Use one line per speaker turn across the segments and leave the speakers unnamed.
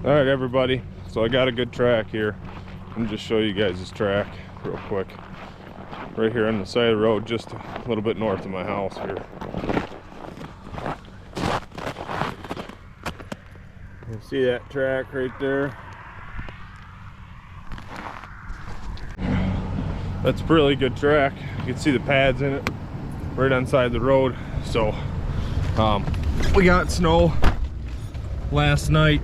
All right, everybody, so I got a good track here. Let me just show you guys this track real quick. Right here on the side of the road, just a little bit north of my house here. You see that track right there? That's a really good track. You can see the pads in it right on the side of the road. So we got snow last night.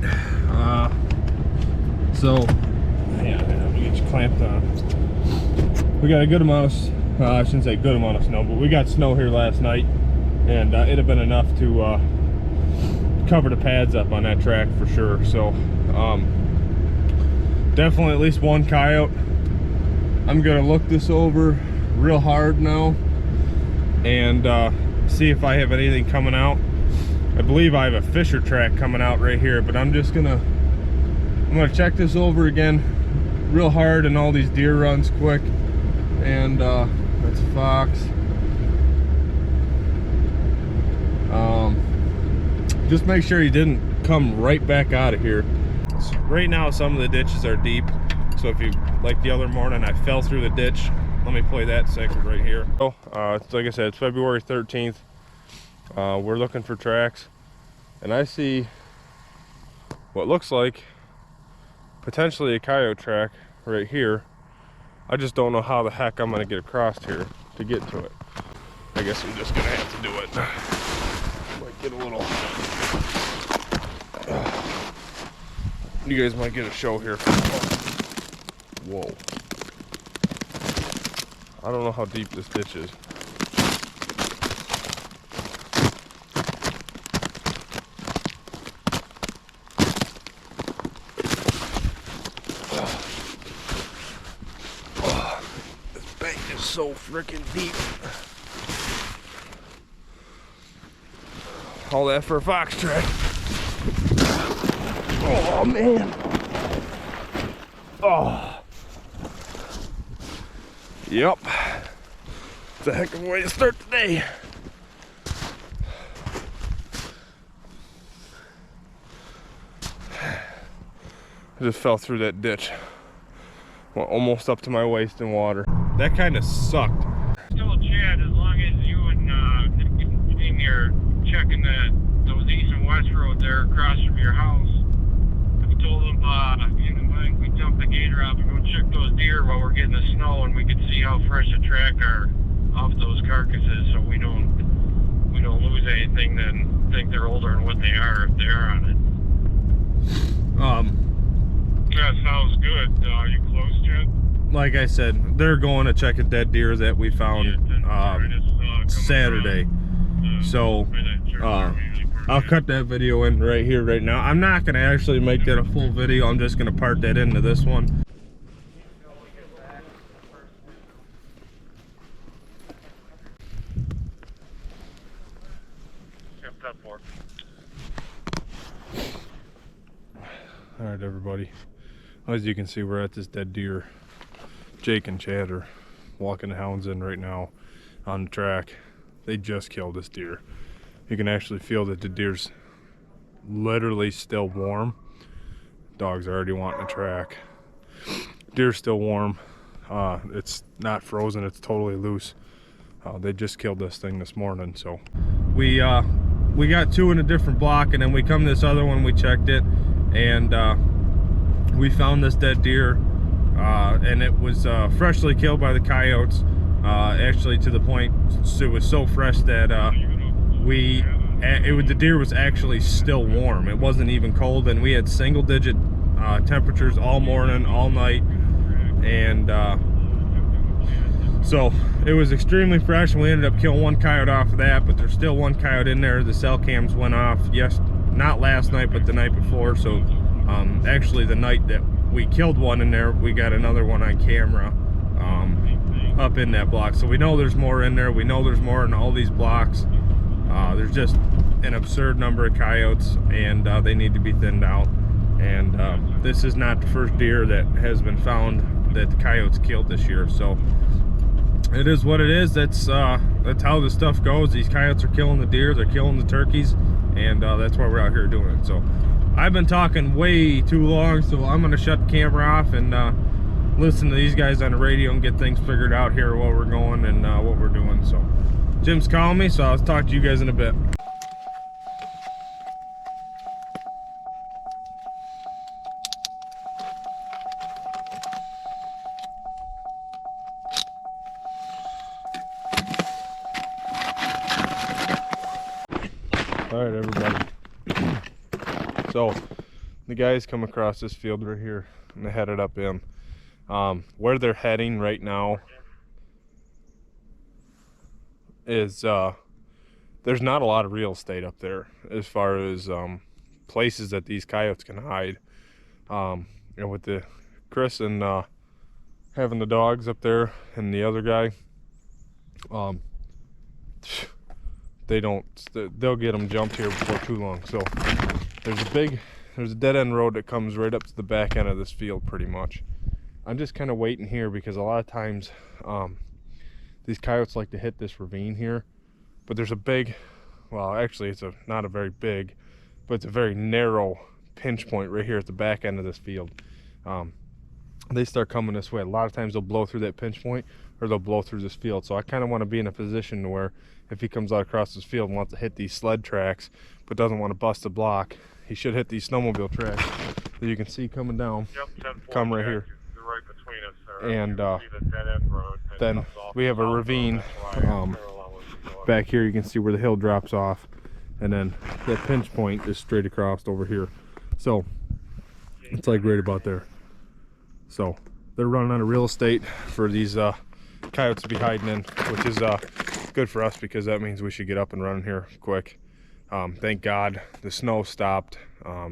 So yeah, I'm gonna get you clamped on. We got a good amount of, I shouldn't say good amount of snow, but we got snow here last night, and it'd have been enough to cover the pads up on that track for sure. So definitely at least one coyote. I'm gonna look this over real hard now and see if I have anything coming out. I believe I have a fisher track coming out right here, but I'm gonna check this over again real hard and all these deer runs quick. And that's a fox. Just make sure he didn't come right back out of here. So right now some of the ditches are deep, so if you, like the other morning I fell through the ditch. Let me play that segment right here. So it's, like I said, it's February 13th. We're looking for tracks, and I see what looks like potentially a coyote track right here. I just don't know how the heck I'm gonna get across here to get to it. I guess I'm just gonna have to do it. Might get a little, you guys might get a show here. Whoa. I don't know how deep this ditch is. This bank is so freaking deep. All that for a fox track. Oh man. Oh. Yep. It's a heck of a way to start the day. I just fell through that ditch. Well, almost up to my waist in water. That kind of sucked.
Still Chad, as long as you and Nick in here checking those east and west roads there across from your house. I told them, we dump the gator out and go check those deer while we're getting the snow, and we can see how fresh the track are off those carcasses, so we don't lose anything, then think they're older than what they are if they are on it. That sounds good. Are you close, Chad?
Like I said, they're going to check a dead deer that we found Saturday. So I'll cut that video in right here, right now. I'm not going to actually make that a full video. I'm just going to part that into this one. All right, everybody. As you can see, we're at this dead deer. Jake and Chad are walking the hounds in right now on the track. They just killed this deer. You can actually feel that the deer's literally still warm. Dog's already wanting to track. Deer's still warm. It's not frozen, it's totally loose. They just killed this thing this morning. So we got two in a different block, and then we come to this other one, we checked it, and we found this dead deer, and it was freshly killed by the coyotes. Actually, to the point, it was so fresh that the deer was actually still warm. It wasn't even cold, and we had single-digit temperatures all morning, all night, and so it was extremely fresh. And we ended up killing one coyote off of that, but there's still one coyote in there. The cell cams went off, yes, not last night, but the night before. So actually the night that we killed one in there, we got another one on camera up in that block. So we know there's more in there. We know there's more in all these blocks. There's just an absurd number of coyotes, and they need to be thinned out. And this is not the first deer that has been found that the coyotes killed this year. So it is what it is. That's how this stuff goes. These coyotes are killing the deer, they're killing the turkeys, and that's why we're out here doing it. So I've been talking way too long, so I'm gonna shut the camera off and listen to these guys on the radio and get things figured out here, where we're going and what we're doing. So Jim's calling me, so I'll talk to you guys in a bit. All right, everybody. So the guys come across this field right here and they headed up in. Where they're heading right now is there's not a lot of real estate up there as far as places that these coyotes can hide. And with the Chris and having the dogs up there and the other guy, they'll get them jumped here before too long. So there's a dead end road that comes right up to the back end of this field pretty much. I'm just kind of waiting here because a lot of times these coyotes like to hit this ravine here, but there's a big, well actually it's not a very big, but it's a very narrow pinch point right here at the back end of this field. They start coming this way. A lot of times they'll blow through that pinch point or they'll blow through this field. So I kind of want to be in a position where if he comes out across this field and wants to hit these sled tracks but doesn't want to bust a block, he should hit these snowmobile tracks that you can see coming down. Yep, come right here. Right between us there. And the dead end road then we have a ravine back here. You can see where the hill drops off, and then that pinch point is straight across over here. So it's like right about there. So they're running out of real estate for these coyotes to be hiding in, which is good for us because that means we should get up and running here quick. Thank God the snow stopped,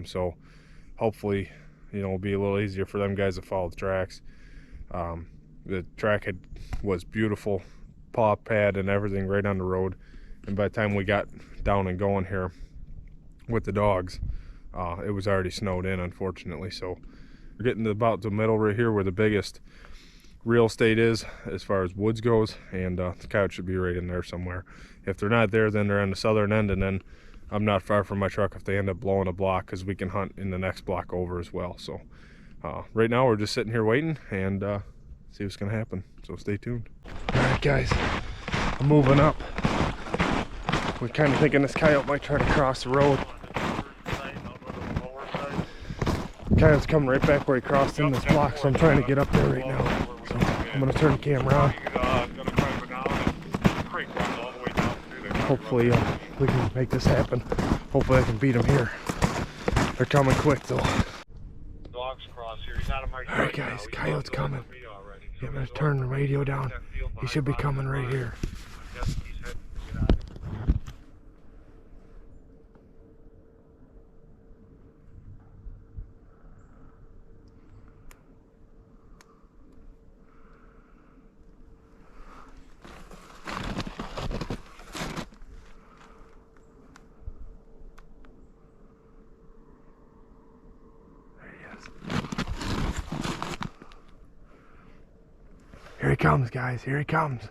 so hopefully, you know, it'll be a little easier for them guys to follow the tracks. The track was beautiful, paw pad and everything right on the road, and by the time we got down and going here with the dogs, it was already snowed in, unfortunately. So we're getting to about the middle right here where the biggest real estate is as far as woods goes, and the coyote should be right in there somewhere. If they're not there, then they're on the southern end, and then I'm not far from my truck if they end up blowing a block, because we can hunt in the next block over as well. So right now we're just sitting here waiting and see what's gonna happen, so stay tuned. All right guys, I'm moving up. We're kind of thinking this coyote might try to cross the road. Coyote's coming right back where he crossed in this block, so I'm trying to get up there right now. So I'm gonna turn the camera on. Hopefully we can make this happen. Hopefully I can beat him here. They're coming quick though. Alright guys, coyote's coming. I'm gonna turn the radio down. He should be coming right here. Here he comes, guys. Here he comes.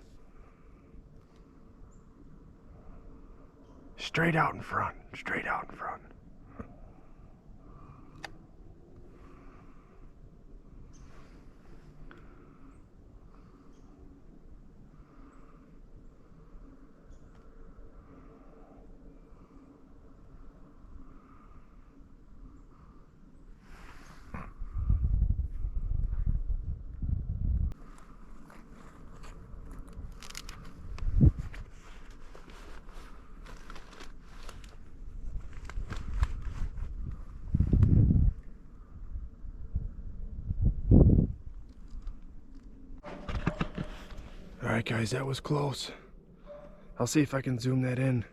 Straight out in front. Straight out in front. Alright guys, that was close. I'll see if I can zoom that in.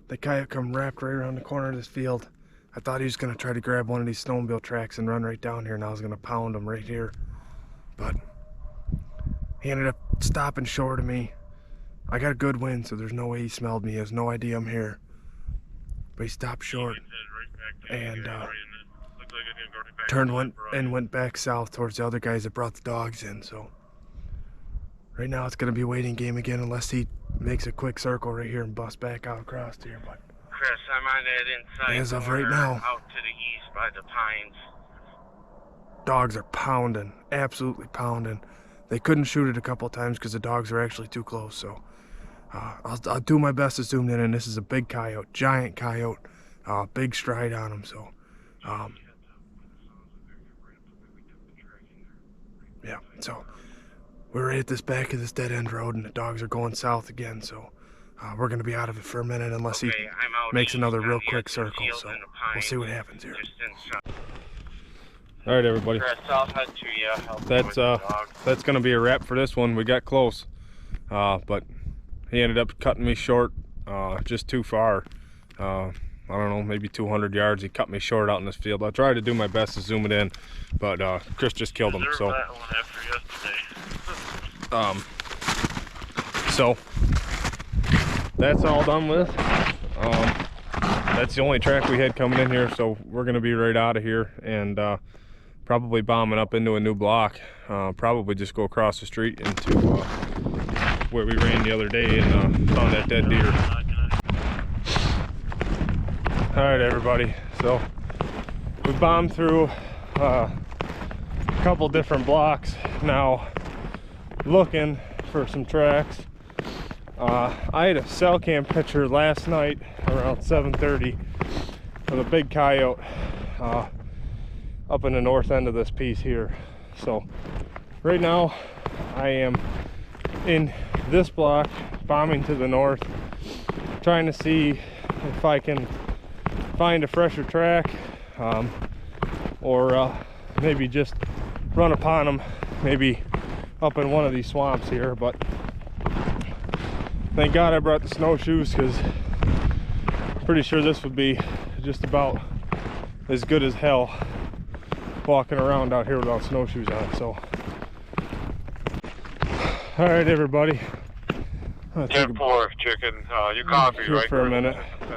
The coyote come wrapped right around the corner of this field. I thought he was going to try to grab one of these snowmobile tracks and run right down here, and I was going to pound him right here. But he ended up stopping short of me. I got a good wind, so there's no way he smelled me. He has no idea I'm here. But he stopped short and went back south towards the other guys that brought the dogs in. So right now it's going to be a waiting game again unless he makes a quick circle right here and busts back out across here. But
Chris, I'm on that inside
As of
corner
right now.
out to the east by the pines.
Dogs are pounding, absolutely pounding. They couldn't shoot it a couple times because the dogs are actually too close. So I'll do my best to zoom in. And this is a big coyote, giant coyote, big stride on him. So yeah, so we're right at this back of this dead end road, and the dogs are going south again. So we're gonna be out of it for a minute unless he makes another real quick circle. So we'll see what happens here. All right, everybody.
Chris, I'll head to you.
That's gonna be a wrap for this one. We got close, but he ended up cutting me short, just too far. I don't know, maybe 200 yards. He cut me short out in this field. I tried to do my best to zoom it in, but Chris just killed him. So
that one after yesterday.
so that's all done with. That's the only track we had coming in here, so we're gonna be right out of here and probably bombing up into a new block. Probably just go across the street into where we ran the other day and found that dead deer. All right, everybody, so we bombed through a couple different blocks now looking for some tracks. I had a cell cam picture last night around 7:30 of a big coyote up in the north end of this piece here. So right now I am in this block, bombing to the north, trying to see if I can find a fresher track, or maybe just run upon them, maybe up in one of these swamps here. But thank God I brought the snowshoes, because I'm pretty sure this would be just about as good as hell walking around out here without snowshoes on. So all right, everybody,
10-4 chicken. Your coffee,
here
right?
for a minute.
Okay.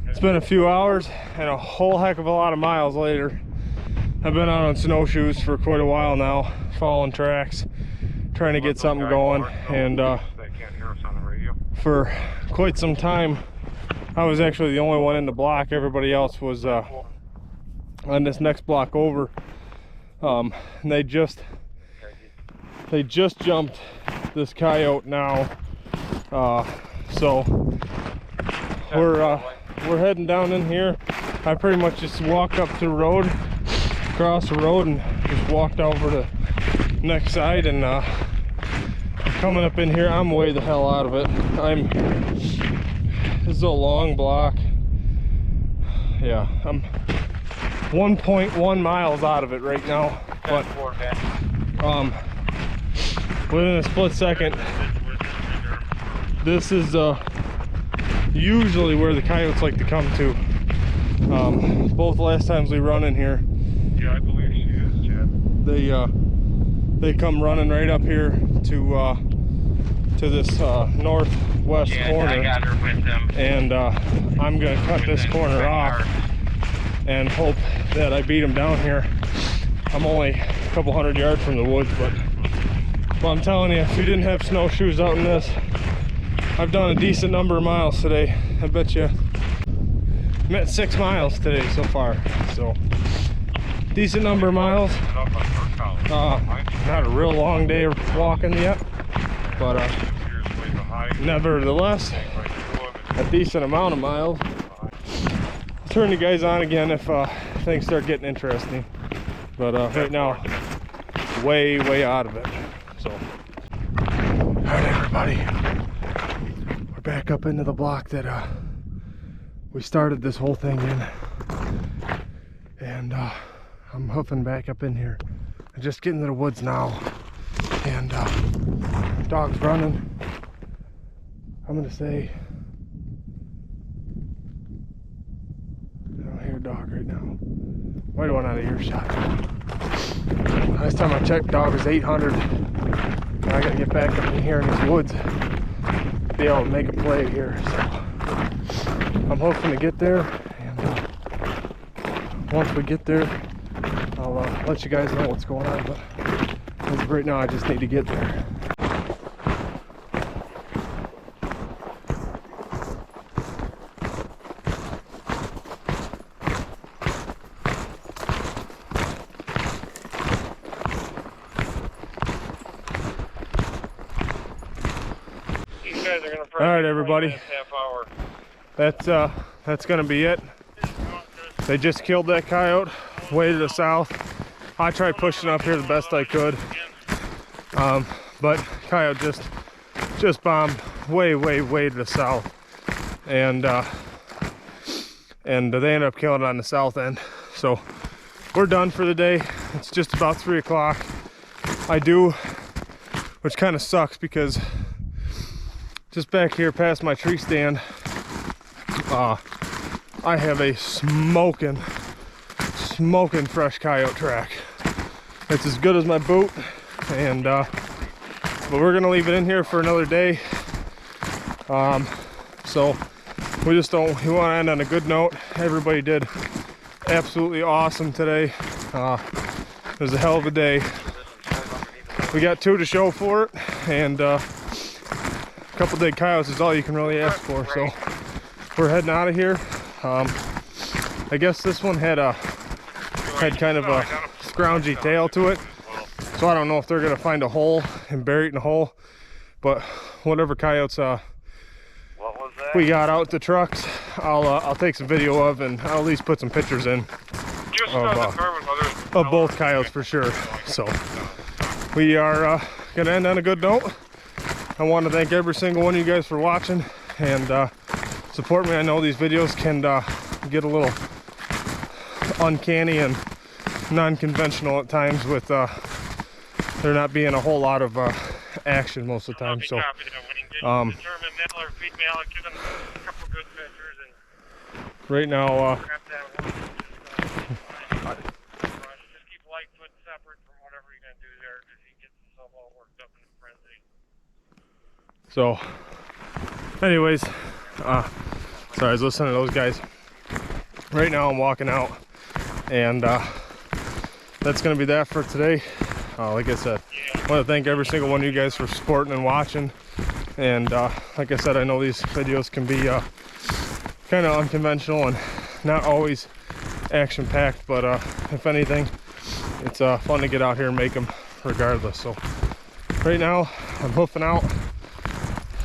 It's been a few hours and a whole heck of a lot of miles later. I've been out on snowshoes for quite a while now, following tracks, trying to get something going, and for quite some time I was actually the only one in the block. Everybody else was on this next block over. And they just jumped this coyote now, so we're heading down in here. I pretty much just walked up to the road, across the road, and just walked over to the next side, and coming up in here. I'm way the hell out of it. This is a long block. Yeah, I'm 1.1 miles out of it right now, but within a split second, this is usually where the coyotes like to come to. Both last times we run in here,
Yeah, I believe she is, Chad.
they come running right up here to this northwest corner.
I got her with them.
And I'm gonna cut this corner off and hope that I beat them down here. I'm only a couple hundred yards from the woods, but I'm telling you, if you didn't have snowshoes out in this, I've done a decent number of miles today. I bet you I'm at 6 miles today so far, so decent number of miles. Not a real long day of walking yet, but nevertheless a decent amount of miles. I'll turn you guys on again if things start getting interesting, but right now way out of it. So all right, everybody, we're back up into the block that we started this whole thing in, and I'm hoofing back up in here. I'm just getting to the woods now, and dog's running. I'm gonna say I don't hear a dog right now. Might have went out of earshot. Last time I checked, dog was 800. Now I gotta get back up in here in these woods, be able to make a play here. So I'm hoping to get there, and once we get there, I'll let you guys know what's going on. But as of right now, I just need to get there. right, everybody. That's gonna be it. They just killed that coyote way to the south. I tried pushing up here the best I could, but coyote just bombed way to the south, and they ended up killing it on the south end. So we're done for the day. It's just about 3 o'clock. Which kind of sucks because just back here past my tree stand, I have a smoking fresh coyote track. It's as good as my boot, and but we're gonna leave it in here for another day. So we want to end on a good note. Everybody did absolutely awesome today. It was a hell of a day. We got 2 to show for it, and a couple dead coyotes is all you can really ask for. So we're heading out of here. I guess this one had kind of a scroungy tail to it, so I don't know if they're gonna find a hole and bury it in a hole. But whatever coyotes we got out the trucks, I'll take some video of, and I'll at least put some pictures in of both coyotes for sure. So we are gonna end on a good note. I want to thank every single one of you guys for watching and support me. I know these videos can get a little uncanny and non-conventional at times with there not being a whole lot of action most of the time. So right now so anyways, sorry, I was listening to those guys. Right now I'm walking out, and that's gonna be that for today. Like I said, I want to thank every single one of you guys for supporting and watching, and like I said, I know these videos can be kind of unconventional and not always action-packed, but if anything, it's fun to get out here and make them regardless. So right now I'm hoofing out.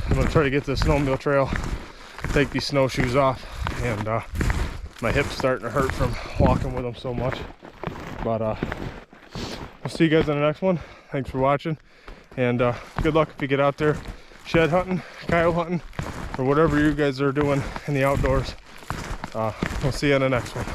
I'm gonna try to get to the snowmobile trail, take these snowshoes off, and my hip's starting to hurt from walking with them so much. But I'll see you guys in the next one. Thanks for watching, and good luck if you get out there shed hunting, coyote hunting, or whatever you guys are doing in the outdoors. We'll see you in the next one.